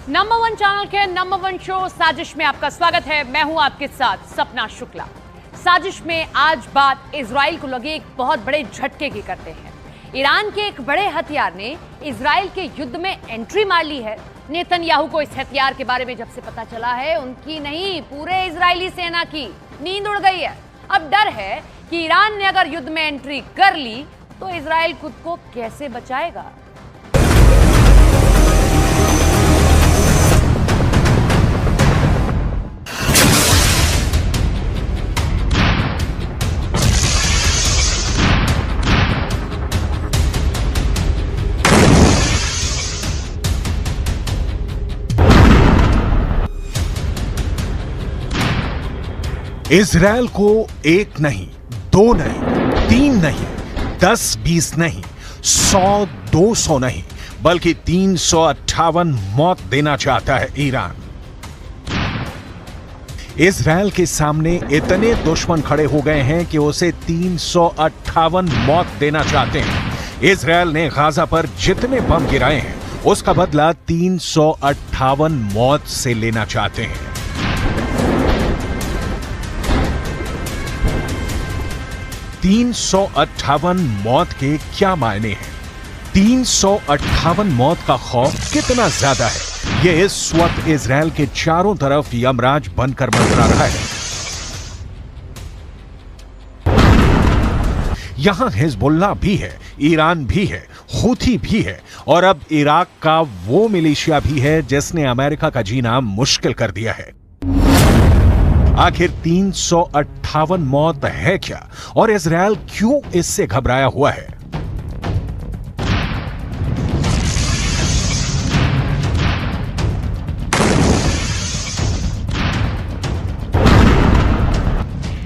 Number one channel के number one show साजिश में आपका स्वागत है। मैं हूं आपके साथ सपना शुक्ला। साजिश में आज बात इजराइल को लगे एक बहुत बड़े झटके की करते हैं। ईरान के एक बड़े हथियार ने इजराइल के युद्ध में एंट्री मार ली है। नेतन्याहू को इस हथियार के बारे में जब से पता चला है, उनकी नहीं पूरे इजरायली सेना की नींद उड़ गई है। अब डर है कि ईरान ने अगर युद्ध में एंट्री कर ली तो इजराइल खुद को कैसे बचाएगा। इजराइल को एक नहीं, दो नहीं, तीन नहीं, 10-20 नहीं, 100-200 नहीं, बल्कि 358 मौत देना चाहता है ईरान। इजराइल के सामने इतने दुश्मन खड़े हो गए हैं कि उसे 358 मौत देना चाहते हैं। इजराइल ने गाजा पर जितने बम गिराए हैं उसका बदला 358 मौत से लेना चाहते हैं। 358 मौत के क्या मायने हैं? 358 मौत का खौफ कितना ज्यादा है, यह इस वक्त इजराइल के चारों तरफ यमराज बनकर मंडरा रहा है। यहां हिजबुल्लाह भी है, ईरान भी है, हूथी भी है और अब इराक का वो मिलिशिया भी है जिसने अमेरिका का जीना मुश्किल कर दिया है। आखिर 358 मौत है क्या और इजराइल क्यों इससे घबराया हुआ है?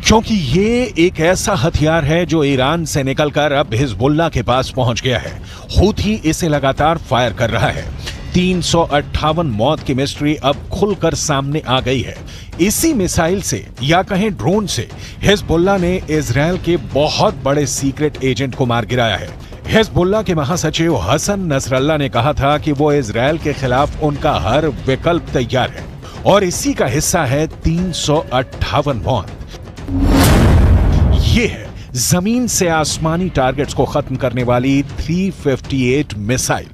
क्योंकि ये एक ऐसा हथियार है जो ईरान से निकलकर अब हिजबुल्लाह के पास पहुंच गया है। हूथी इसे लगातार फायर कर रहा है। 358 मौत की मिस्ट्री अब खुलकर सामने आ गई है। इसी मिसाइल से या कहें ड्रोन से हिजबुल्लाह ने इजराइल के बहुत बड़े सीक्रेट एजेंट को मार गिराया है। हिजबुल्लाह के महासचिव हसन नसरल्लाह ने कहा था कि वो इजराइल के खिलाफ उनका हर विकल्प तैयार है और इसी का हिस्सा है 358 मौत। ये है जमीन से आसमानी टारगेट्स को खत्म करने वाली 358 मिसाइल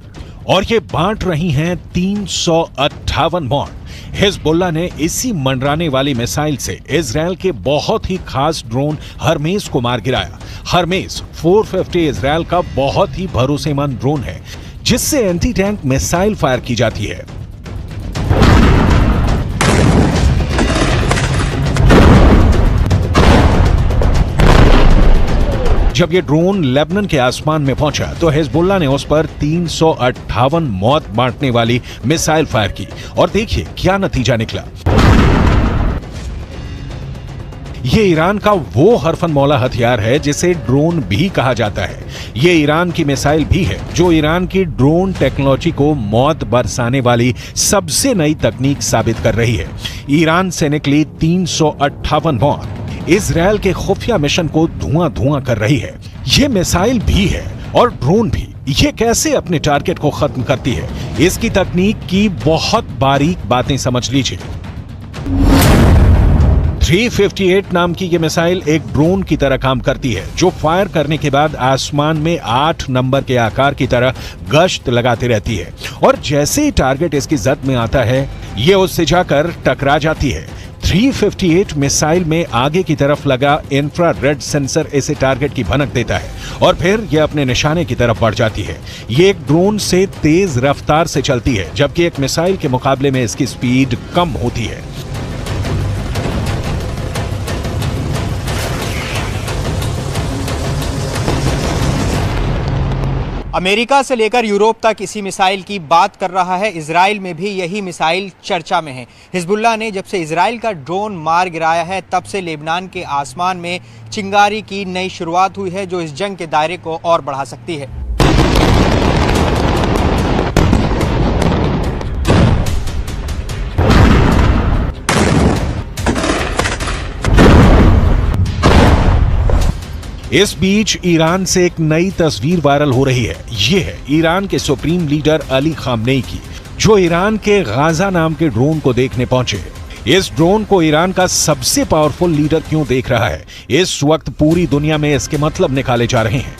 और ये बांट रही हैं 358 मौत। हिजबुल्लाह ने इसी मंडराने वाली मिसाइल से इजराइल के बहुत ही खास ड्रोन हरमेस को मार गिराया। हरमेस 450 इजराइल का बहुत ही भरोसेमंद ड्रोन है जिससे एंटी टैंक मिसाइल फायर की जाती है। जब यह ड्रोन लेबनान के आसमान में पहुंचा तो हिजबुल्लाह ने उस पर 358 मौत बांटने वाली मिसाइल फायर की और देखिए क्या नतीजा निकला। यह ईरान का वो हरफन मौला हथियार है जिसे ड्रोन भी कहा जाता है। यह ईरान की मिसाइल भी है जो ईरान की ड्रोन टेक्नोलॉजी को मौत बरसाने वाली सबसे नई तकनीक साबित कर रही है। ईरान से निकली 358 मौत इजराइल के खुफिया मिशन को धुआं धुआं कर रही है। यह मिसाइल भी है और ड्रोन भी। यह कैसे अपने टारगेट को खत्म करती है, इसकी तकनीक की बहुत बारीक बातें समझ लीजिए। 358 नाम की यह मिसाइल एक ड्रोन की तरह काम करती है जो फायर करने के बाद आसमान में 8 नंबर के आकार की तरह गश्त लगाती रहती है और जैसे ही टारगेट इसकी जद में आता है यह उससे जाकर टकरा जाती है। 358 मिसाइल में आगे की तरफ लगा इंफ्रारेड सेंसर इसे टारगेट की भनक देता है और फिर यह अपने निशाने की तरफ बढ़ जाती है। यह एक ड्रोन से तेज रफ्तार से चलती है जबकि एक मिसाइल के मुकाबले में इसकी स्पीड कम होती है। अमेरिका से लेकर यूरोप तक इसी मिसाइल की बात कर रहा है। इजराइल में भी यही मिसाइल चर्चा में है। हिजबुल्लाह ने जब से इजराइल का ड्रोन मार गिराया है तब से लेबनान के आसमान में चिंगारी की नई शुरुआत हुई है जो इस जंग के दायरे को और बढ़ा सकती है। इस बीच ईरान से एक नई तस्वीर वायरल हो रही है। यह है ईरान के सुप्रीम लीडर अली खामनेई की। जो ईरान के गाजा नाम के ड्रोन को देखने पहुंचे। इस ड्रोन को ईरान का सबसे पावरफुल लीडर क्यों देख रहा है, इस वक्त पूरी दुनिया में इसके मतलब निकाले जा रहे हैं।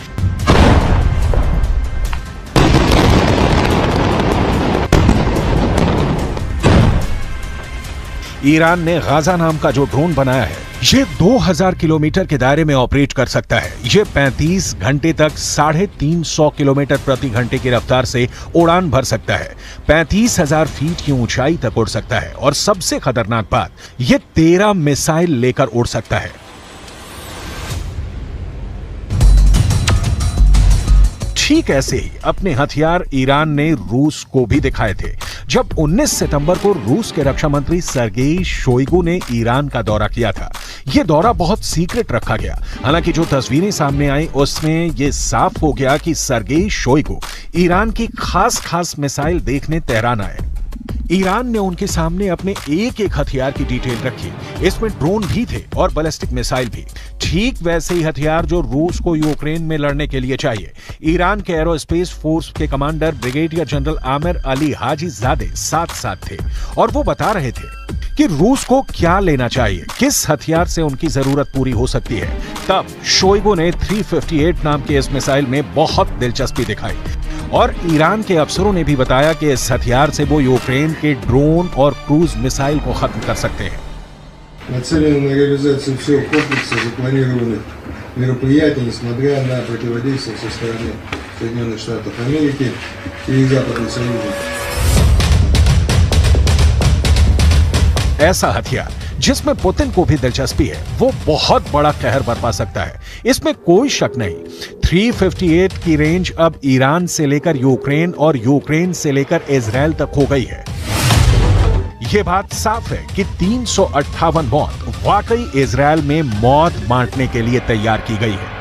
ईरान ने गाजा नाम का जो ड्रोन बनाया है, ये 2000 किलोमीटर के दायरे में ऑपरेट कर सकता है। ये 35 घंटे तक 350 किलोमीटर प्रति घंटे की रफ्तार से उड़ान भर सकता है, 35,000 फीट की ऊंचाई तक उड़ सकता है और सबसे खतरनाक बात, ये 13 मिसाइल लेकर उड़ सकता है। ठीक ऐसे ही अपने हथियार ईरान ने रूस को भी दिखाए थे। जब 19 सितंबर को रूस के रक्षा मंत्री सर्गेई शोइगु ने ईरान का दौरा किया था। यह दौरा बहुत सीक्रेट रखा गया। हालांकि जो तस्वीरें सामने आई उसमें यह साफ हो गया कि सर्गेई शोइगु ईरान की खास मिसाइल देखने तेहरान आए। ईरान ने उनके सामने अपने एक एक हथियार की डिटेल रखी। इसमें ड्रोन भी थे और बैलिस्टिक मिसाइल भी, ठीक वैसे ही हथियार जो रूस को यूक्रेन में लड़ने के लिए चाहिए। ईरान के एरोस्पेस फोर्स के commander brigadier general Amir Ali Hajizadeh साथ थे और वो बता रहे थे कि रूस को क्या लेना चाहिए, किस हथियार से उनकी जरूरत पूरी हो सकती है। तब शोइगु ने 358 नाम के इस मिसाइल में बहुत दिलचस्पी दिखाई और ईरान के अफसरों ने भी बताया कि इस हथियार से वो यूक्रेन के ड्रोन और क्रूज मिसाइल को खत्म कर सकते हैं। Нацелены на реализацию всего комплекса запланированных мероприятий, несмотря на противодействие со стороны Соединенных Штатов Америки и Западных союзников. ऐसा हथियार जिसमें पुतिन को भी दिलचस्पी है, वो बहुत बड़ा कहर बरपा सकता है, इसमें कोई शक नहीं। 358 की रेंज अब ईरान से लेकर यूक्रेन और यूक्रेन से लेकर इजराइल तक हो गई है। यह बात साफ है कि 358 मौत वाकई इजराइल में मौत बांटने के लिए तैयार की गई है।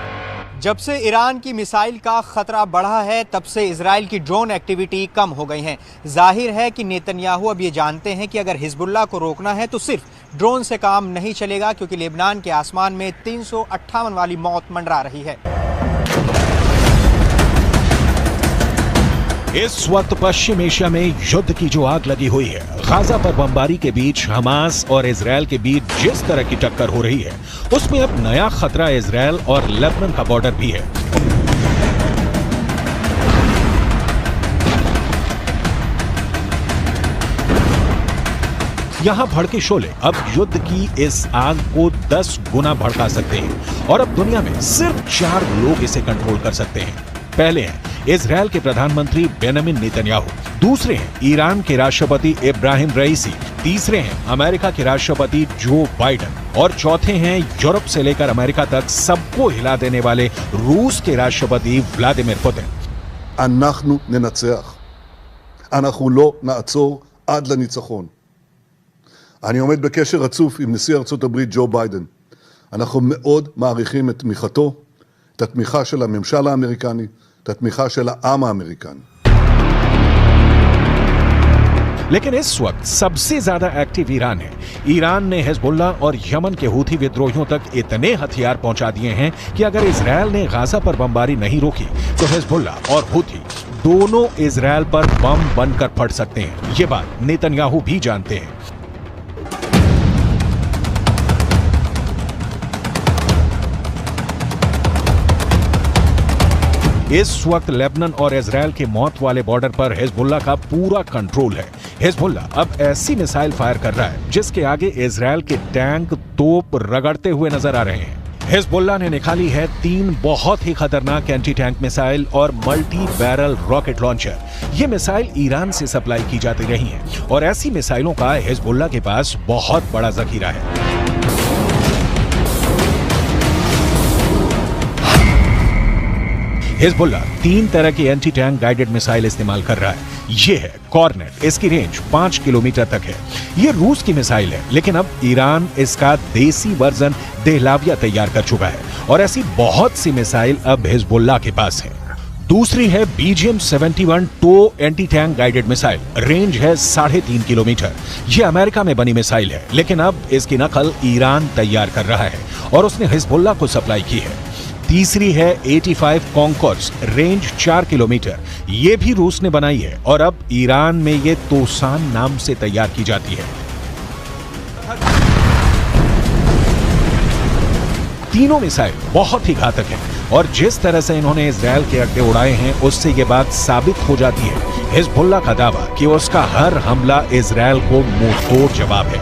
जब से ईरान की मिसाइल का खतरा बढ़ा है, तब से इजराइल की ड्रोन एक्टिविटी कम हो गई है। जाहिर है कि नेतन्याहू अब ये जानते हैं कि अगर हिजबुल्लाह को रोकना है तो सिर्फ ड्रोन से काम नहीं चलेगा, क्योंकि लेबनान के आसमान में 358 वाली मौत मंडरा रही है। इस वक्त पश्चिम एशिया में युद्ध की जो आग लगी हुई है, गाजा पर बमबारी के बीच हमास और इजराइल के बीच जिस तरह की टक्कर हो रही है, उसमें अब नया खतरा इजराइल और लेबनान का बॉर्डर भी है। यहां भड़के शोले अब युद्ध की इस आग को 10 गुना भड़का सकते हैं और अब दुनिया में सिर्फ 4 लोग इसे कंट्रोल कर सकते हैं। पहले हैं इजराइल के प्रधानमंत्री बेंजामिन नेतन्याहू, दूसरे हैं ईरान के राष्ट्रपति इब्राहिम रईसी, तीसरे हैं अमेरिका के राष्ट्रपति जो बाइडेन और चौथे हैं यूरोप से लेकर अमेरिका तक सबको हिला देने वाले रूस के राष्ट्रपति व्लादिमीर पुतिन। אנחנו ננצח. אנחנו לא נעצור עד לניצחון. אני עומד בקשר רצוף עם נשיא ארצות הברית ג'ו ביידן. אנחנו מאוד מעריכים את תמיכתו, את התמיכה של הממשל האמריקני, את התמיכה של העם האמריקני. लेकिन इस वक्त सबसे ज्यादा एक्टिव ईरान है। ईरान ने हिजबुल्लाह और यमन के हूथी विद्रोहियों तक इतने हथियार पहुंचा दिए हैं कि अगर इजराइल ने गाजा पर बमबारी नहीं रोकी तो हिजबुल्लाह और हूथी दोनों इजराइल पर बम बनकर फट सकते हैं। ये बात नेतन्याहू भी जानते हैं। इस वक्त लेबनान और इजराइल के मौत वाले बॉर्डर पर हिजबुल्लाह का पूरा कंट्रोल है। हिजबुल्लाह अब ऐसी मिसाइल फायर कर रहा है जिसके आगे इजराइल के टैंक तोप रगड़ते हुए नजर आ रहे हैं। हिजबुल्लाह ने निकाली है 3 बहुत ही खतरनाक एंटी टैंक मिसाइल और मल्टी बैरल रॉकेट लॉन्चर। ये मिसाइल ईरान से सप्लाई की जाती रही हैं और ऐसी मिसाइलों का हिजबुल्लाह के पास बहुत बड़ा जखीरा है। हिजबुल्लाह 3 तरह की एंटी टैंक गाइडेड मिसाइल इस्तेमाल कर रहा है। ये है कॉर्नेट, इसकी रेंज 5 किलोमीटर तक है। ये रूस की मिसाइल है, लेकिन अब ईरान इसका देसी वर्जन देहलाविया तैयार कर चुका है और ऐसी बहुत सी मिसाइल अब हिजबुल्लाह के पास है। दूसरी है BGM-71 tow anti tank guided missile, range है 3.5 किलोमीटर। ये अमेरिका में बनी मिसाइल है, लेकिन अब इसकी नकल ईरान तैयार कर रहा है और उसने हिजबुल्लाह को सप्लाई की है। तीसरी है 85 कॉन्कॉर्ड्स, रेंज 4 किलोमीटर। ये भी रूस ने बनाई है और अब ईरान में ये तोसान नाम से तैयार की जाती है। तीनों मिसाइल बहुत ही घातक हैं और जिस तरह से इन्होंने इजरायल के अड्डे उड़ाए हैं उससे ये बात साबित हो जाती है हिजबुल्लाह का दावा कि उसका हर हमला इजरायल को मुंहतोड़ जवाब है।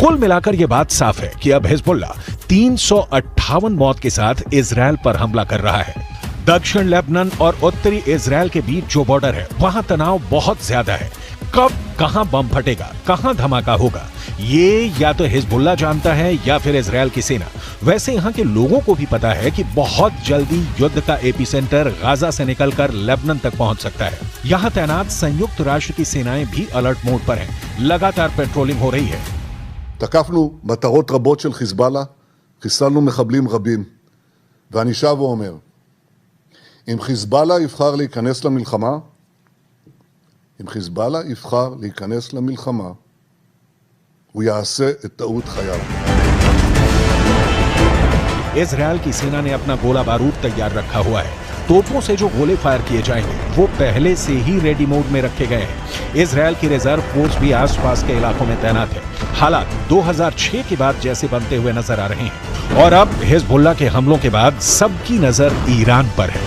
कुल मिलाकर यह बात साफ है कि अब हिजबुल्लाह 358 मौत के साथ इजरायल पर हमला कर रहा है। दक्षिण लेबनान और उत्तरी इजरायल के बीच जो बॉर्डर है वहां तनाव बहुत ज्यादा है। कब कहां बम फटेगा, कहां धमाका होगा, ये या तो हिजबुल्लाह जानता है या फिर इजरायल की सेना। वैसे यहां के लोगों को भी पता है कि बहुत जल्दी युद्ध का एपिसेंटर गाजा से निकलकर लेबनान तक पहुंच सकता है। यहां तैनात संयुक्त राष्ट्र की सेनाएं भी अलर्ट मोड पर हैं। लगातार पेट्रोलिंग हो रही है। תקפנו מטרות רבות של חיזבאללה, חיסלנו מחבלים רבים, ואני שב ואומר, אם חיזבאללה יבחר להיכנס למלחמה, הוא יעשה את טעות חייו. इजरायल की सेना ने अपना गोला बारूद तैयार रखा हुआ है। तोपों से जो गोले फायर किए जाएंगे वो पहले से ही रेडी मोड में रखे गए हैं। इजरायल की रिजर्व फोर्स भी आसपास के इलाकों में तैनात है। हालात 2006 के बाद जैसे बनते हुए नजर आ रहे हैं और अब हिजबुल्लाह के हमलों के बाद सबकी नजर ईरान पर है।